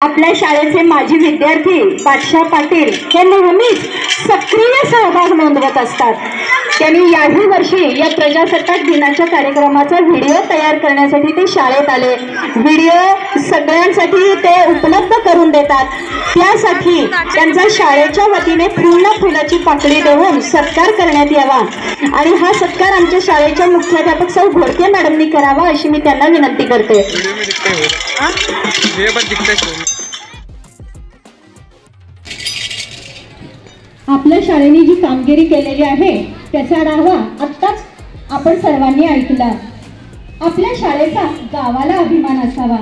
आपल्या शाळेचे माजी विद्यार्थी बादशाह पाटील हे नेहमीच सक्रिय सहभाग नोंदवत असतात। त्यांनी याही वर्षी या प्रजासत्ताक दिनाच्या कार्यक्रमाचा व्हिडिओ तयार करण्यासाठी ते शाळेत आले। व्हिडिओ सगळ्यांसाठी ते उपलब्ध करून देतात। त्यासाठी त्यांचा शाळेच्या वतीने फुलाची पाकळी देऊन सत्कार करण्यात यावा आणि हा सत्कार आमच्या शाळेच्या मुख्याध्यापक सौ घोडके मॅडमनी करावा अशी मी त्यांना विनंती करते। आपल्या शाळेने जी कामगिरी केलेली आहे त्याचा आढावा आत्ताच आपण सर्वांनी ऐकला। आपल्या शाळेचा गावाला अभिमान असावा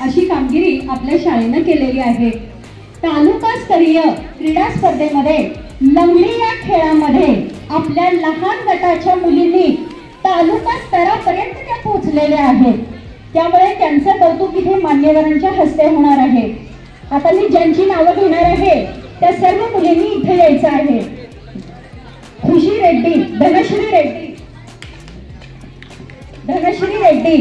अशी कामगिरी आपल्या शाळेने केलेली आहे। तालुकास्तरीय क्रीडा स्पर्धेमध्ये लंगडी या खेळामध्ये आपल्या लहान गटाच्या मुलींनी तालुका स्तरापर्यंत त्या पोहोचलेल्या आहेत। त्यामुळे त्यांचं कौतुक इथे मान्यवरांच्या हस्ते होणार आहे। आता मी ज्यांची नावं घेणार आहे त्या सर्व मुलींनी इथे यायचं आहे। खुशी रेड्डी, धनश्री रेड्डी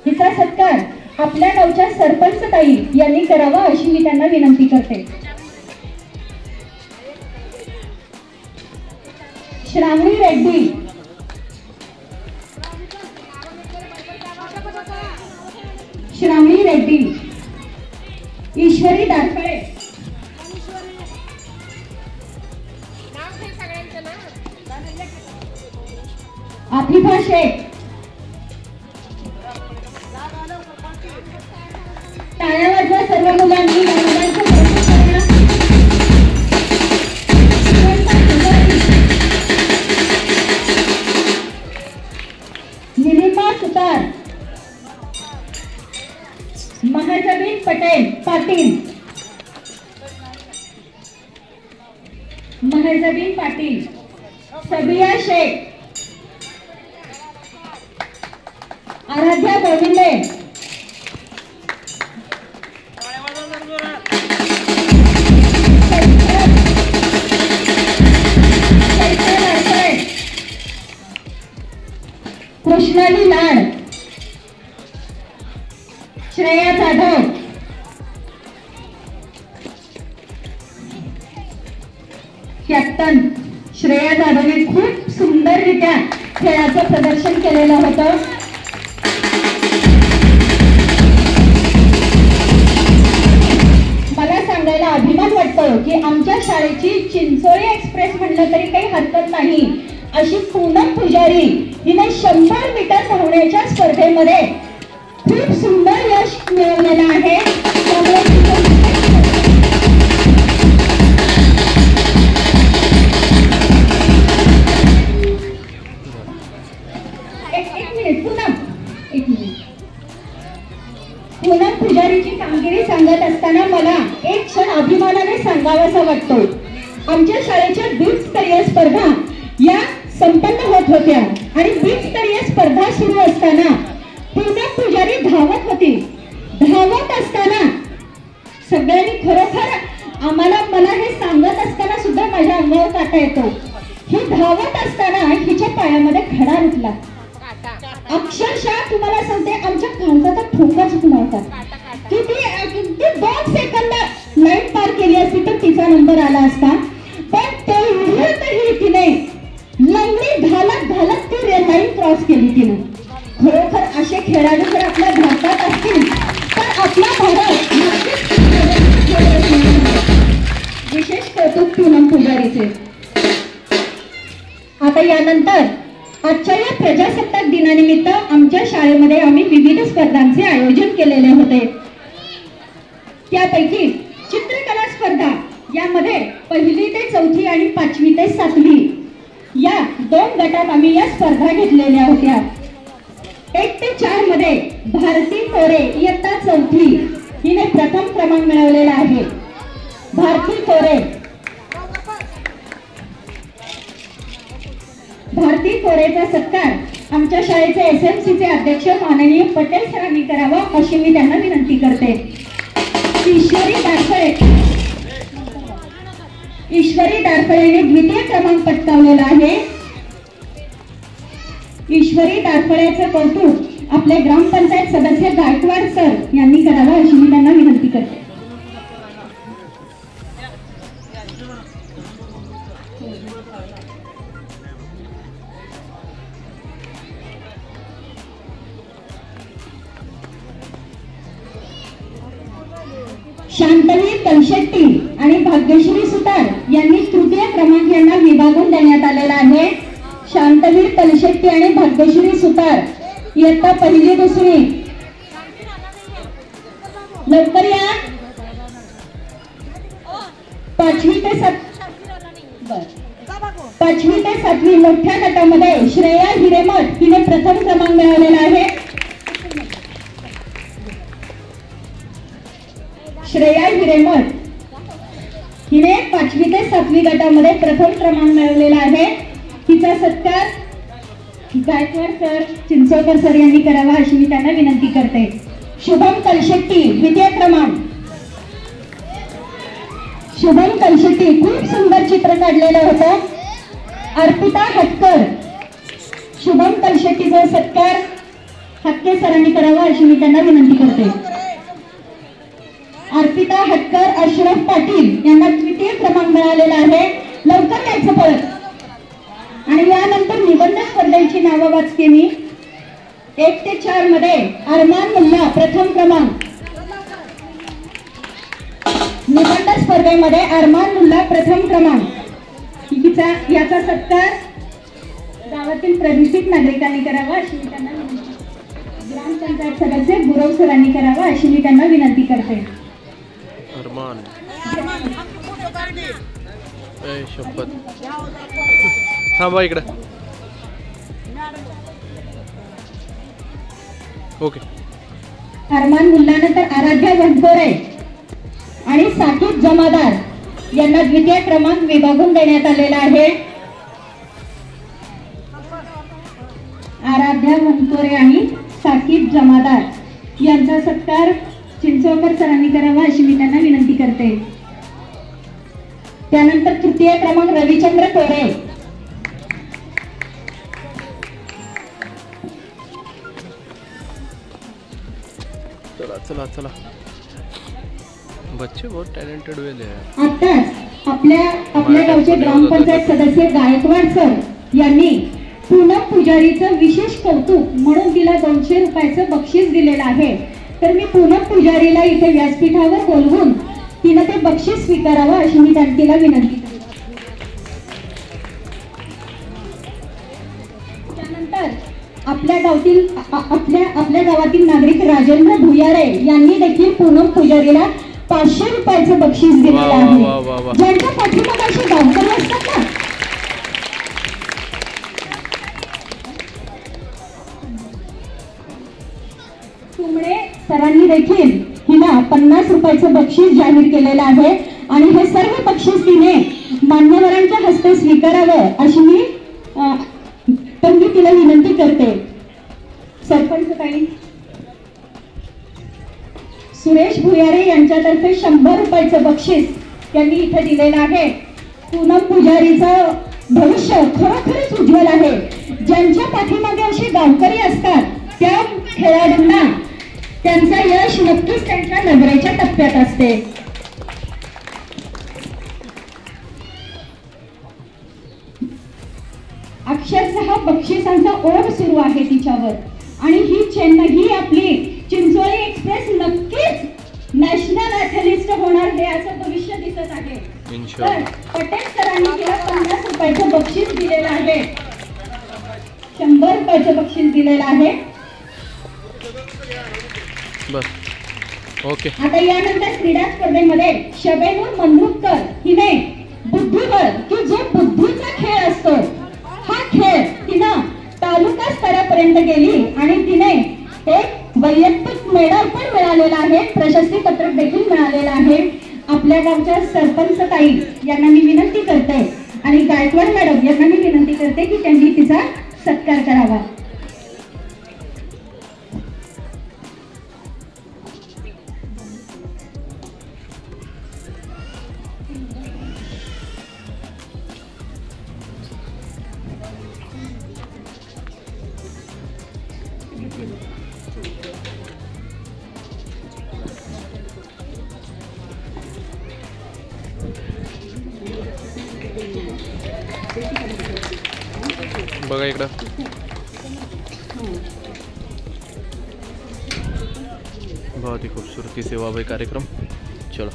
हिचा सत्कार आपल्या गावच्या सरपंच ताई यांनी करावा अशी मी त्यांना विनंती करते। श्रावणी रेड्डी, ईश्वरी दारफळे, आतिफा शेख, टाळ्या वाजवा सर्व मुलांनी। निलिमा सुतार, महाजबीन पाटील, सबिया शेख, आराध्या गोविंदे, कृष्णाली लाड, श्रेया जाधव, कॅप्टन श्रेया जाधवने खूप सुंदररित्या खेळाचं प्रदर्शन केलेलं होतं। मला सांगायला अभिमान वाटतो की आमच्या शाळेची चिंचोळी एक्सप्रेस म्हणलं तरी काही हरकत नाही अशी पूनम पुजारी हिने 100 मीटर धावण्याच्या स्पर्धेमध्ये खूप सुंदर यश मिळवलेलं आहे। पूनम पुजारीची कामगिरी सांगत असताना मला एक क्षण अभिमानाने सांगावासा वाटतो। आमच्या शाळेच्या द्वीपस्तरीय स्पर्धा या संपन्न होत होत्या आणि द्वीपस्तरीय स्पर्धा सुरू असताना पूनम पुजारी धावत होती। धावत असताना सगळ्यांनी खरोखर मला हे सांगत असताना सुद्धा माझ्या अंगावर काटा येतो। ही धावत असताना हिच्या पायामध्ये खडा रुतला। अक्षरशः तुम्हाला सांगते आमच्या काळजाचा ठोका चुकला होता की ती 2 सेकंद लाईन पार केली असती तर तिचा नंबर आला असता। पण तेवढ्यातही तिने लंगडी घालत ती लाईन क्रॉस केली तिने। खरोखर असे खेळाडू जर आपल्या भारतात असतील तर आपला भारत विशेष कौतुक पूनम पुजारीचे। आता यानंतर आजच्या या प्रजासत्ताक दिनानिमित्त आमच्या शाळेमध्ये आम्ही विविध स्पर्धांचे आयोजन केलेले होते। त्यापैकी चित्रकला स्पर्धा यामध्ये 1ली ते 4थी आणि 5वी ते 7वी या 2 गटात आम्ही या स्पर्धा घेतलेल्या होत्या। 1 ते 4 मध्ये भारती कोरे इयत्ता 4थी हिने प्रथम क्रमांक मिळवलेला आहे। भारती कोरेचा सत्कार आमच्या शाळेचे SMCचे अध्यक्ष माननीय पटेल सरांनी करावा अशी मी त्यांना विनंती करते। ईश्वरी दारफळेने द्वितीय क्रमांक पटकावलेला आहे। ईश्वरी दारफळेचे कौतुक आपले ग्रामपंचायत सदस्य गायकवाड सर यांनी करावा अशी मी त्यांना विनंती करते. शांतवीर कलशेट्टी आणि भाग्यश्री सुतार यांनी तृतीय क्रमांक यांना विभागून देण्यात आलेला आहे. शांतवीर कलशेट्टी आणि भाग्यश्री सुतार इयत्ता पहिली दुसरी, लवकर या. 5वी ते 7वी मोठ्या गटामध्ये श्रेया हिरेमठ हिने प्रथम क्रमांक मिळवलेला आहे. श्रेया हिरेमठ हिने 5वी ते 7वी गटामध्ये प्रथम क्रमांक मिळवलेला आहे. तिचा सत्कार गायकवाड सर, चिंचोकर सर यांनी करावा अशी मी त्यांना विनंती करते. शुभम कलशेट्टी द्वितीय क्रमांक. शुभम कलशेट्टी खूप सुंदर चित्र काढलेलं होतं. अर्पिता हटकर, शुभम कलशेट्टीचा सत्कार हक्के सरांनी करावा अशी मी त्यांना विनंती करते. अर्पिता हटकर, अशरफ पाटील यांना द्वितीय क्रमांक मिळालेला आहे. लवकर यायचं परत. आणि यानंतर निबंध स्पर्धेची नावं वाचते मी. 1 ते 4 मध्ये अरमान मुल्ला प्रथम क्रमांक. निबंध स्पर्धेमध्ये अरमान मुल्ला प्रथम क्रमांक. याचा सत्कार गावातील प्रतिष्ठित नागरिकांनी करावा अशी मी त्यांना विनंती. ग्रामपंचायत सदस्य गुरव सरांनी करावा अशी मी त्यांना विनंती करते. अरमान शपथ थांबा इकडे. ओके. अरमान मुल्लानंतर आराध्या वनकोरे आणि साकिब जमादार यांना द्वितीय क्रमांक विभागून देण्यात आलेला आहे. आराध्या वनकोरे आणि साकिब जमादार यांचा सत्कार चिंचोकर सरांनी करावा अशी मी त्यांना विनंती करते. त्यानंतर तृतीय क्रमांक रविचंद्र कोरे. चला चला चला, बच्चे बहुत टॅलेंटेड वेले हैं. आताच आपल्या गावचे ग्रामपंचायत सदस्य गायकवाड सर यांनी पूनम पुजारीचं विशेष कौतुक म्हणून तिला 200 रुपयाचं बक्षीस दिलेलं आहे. तर मी पूनम पुजारीला इथे व्यासपीठावर बोलवून तिनं ते बक्षीस स्वीकारावं अशी मी तिला विनंती करते. त्यानंतर आपल्या गावातील नागरिक राजेंद्र भुयारे यांनी देखील पूनम पुजारीला 500 रुपयाचं बक्षीस दिलेलं आहे. ज्यांच्या पाठीमागे असे गावकरी असतात ना, तुमडे सरांनी देखील हिला 50 रुपयाचं बक्षीस जाहीर केलेलं आहे. आणि हे सर्व बक्षीस तिने मान्यवरांच्या हस्ते स्वीकारावं अशी मी तिला विनंती करते. सरपंच ताई सुरेश भुयारे यांच्यातर्फे 100 रुपयाचं बक्षीस त्यांनी इथे दिलेलं आहे. पूनम पुजारीचं भविष्य खरोखरच उज्ज्वल आहे. ज्यांच्या पाठीमागे असे गावकरी असतात त्या खेळाडूंना त्यांचं यश नक्कीच त्यांच्या नजरेच्या टप्प्यात असते. अक्षरशः बक्षिसांचा ओढ सुरू आहे तिच्यावर. आणि ही आपली चिंचोली एक्सप्रेस नक्कीच नॅशनल ॲथलीट होणार हे असं भविष्य दिसत आहे. तर पटेल सरांनी तिला 50 रुपयाचं बक्षीस दिलेलं आहे. 100 रुपयाचं बक्षीस दिलेलं आहे. बस ओके. आता यानंतर क्रीडा स्पर्धेमध्ये शबेनूर मंद्रुपकर हिने बुद्धिबळ की जो बुद्धीचा खेळ असतो हा खेळ तिनं तालुका स्तरापर्यंत गेली आणि तिने एक वैयक्तिक मेडल पण मिळालेला आहे. प्रशस्ती पत्रक देखील मिळालेलं आहे. आपल्या गावच्या सरपंच ताई यांना मी विनंती करते आणि गायकवाड मॅडम यांना मी विनंती करते की त्यांनी तिचा सत्कार करावा. बघा इकडं बहुत ही खूबसूरती से हुआ भाई कार्यक्रम। चलो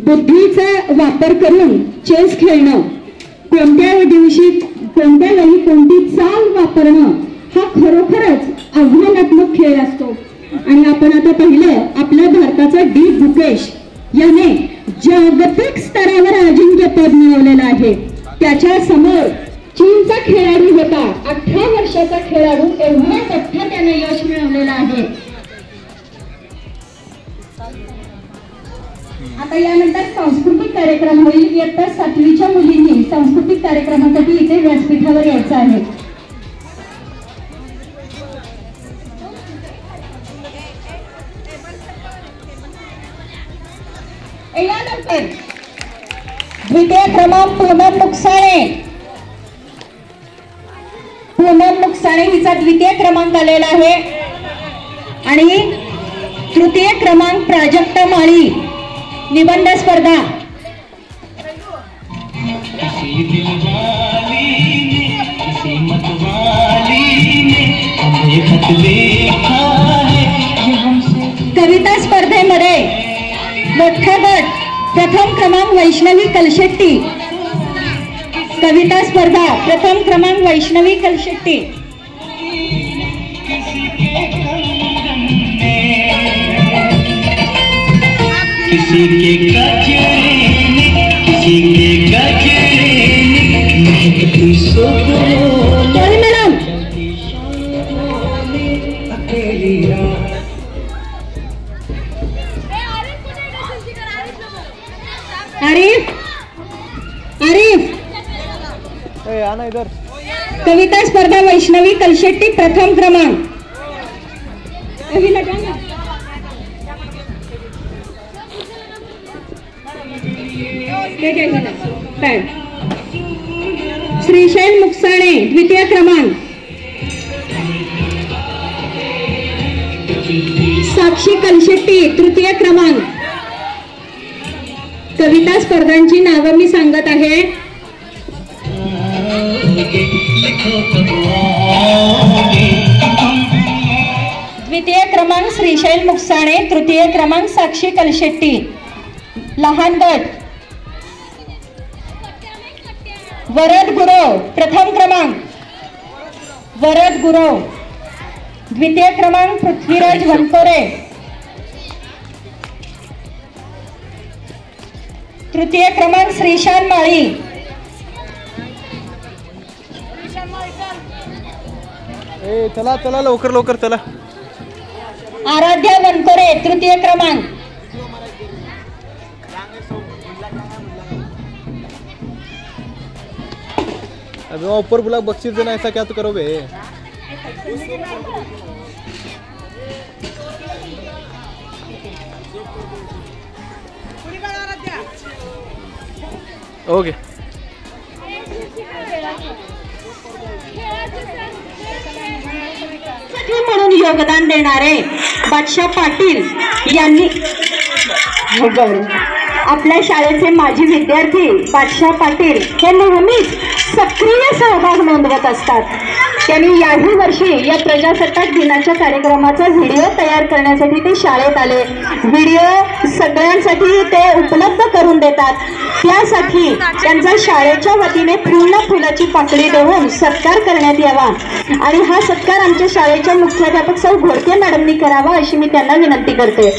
बुद्धीचा वापर करून चेस खेळणं, कोणत्या दिवशी कोणत्या वेळी कोणती चाल वापरणं हा खरोखरच आव्हानात्मक खेळ असतो। आणि आपण आता पाहिलं आपल्या भारताचा डी गुकेश याने जागतिक स्तरावर अजिंक्यपद मिळवलेलं आहे। त्याच्या समोर चीनचा खेळाडू होता, 18 वर्षाचा खेळाडू, एवढा मोठा त्याने यश मिळवलेलं आहे। आता यानंतर सांस्कृतिक कार्यक्रम होईल। इयत्ता 7वीच्या मुलींनी सांस्कृतिक कार्यक्रमासाठी इथे व्यासपीठावर यायचं आहे। यानंतर द्वितीय क्रमांक पूनम मुकसाणे हिचा द्वितीय क्रमांक आलेला आहे आणि तृतीय क्रमांक प्राजक्ता माळी निबंध स्पर्धा। कविता स्पर्धेमध्ये मोठा गट प्रथम क्रमांक वैष्णवी कलशेट्टी। कविता स्पर्धा प्रथम क्रमांक वैष्णवी कलशेट्टी। किसी के गजरे में किसी के गजरे में महकती सुगंध मैडम अकेली रात। आरिफ आना इधर। कविता स्पर्धा वैष्णवी कलशेट्टी प्रथम क्रमांक। श्रीशैल मुकसाणे द्वितीय क्रमांक। साक्षी कलशेट्टी तृतीय क्रमांक। कविता स्पर्धांची नावं मी सांगत आहे। द्वितीय क्रमांक श्रीशैल मुकसाणे, तृतीय क्रमांक साक्षी कलशेट्टी। लहान गट वरद गुरव प्रथम क्रमांक, वरद गुरव। द्वितीय क्रमांक पृथ्वीराज वनकोरे, तृतीय क्रमांक श्रीशान माळी। चला चला लवकर लवकर चला। आराध्या वनकोरे तृतीय क्रमांक। अबे ऊपर बुला बख्शीश देना, ऐसा क्या तो करो बे। ओके म्हणून योगदान देणारे बादशाह पाटील यांनी आपल्या शाळेचे माजी विद्यार्थी बादशाह पाटील हे नेहमीच सक्रिय सहभाग नोंदवत असतात। त्यांनी याही वर्षी या प्रजासत्ताक दिनाच्या कार्यक्रमाचा व्हिडिओ तयार करण्यासाठी ते शाळेत आले। व्हिडिओ सगळ्यांसाठी ते उपलब्ध करून देतात। त्यासाठी त्यांचा शाळेच्या वतीने पूर्ण फुलाची पाकळी देऊन सत्कार करण्यात यावा आणि हा सत्कार आमच्या शाळेच्या मुख्याध्यापक सौ घोडके मॅडमनी करावा अशी मी त्यांना विनंती करते।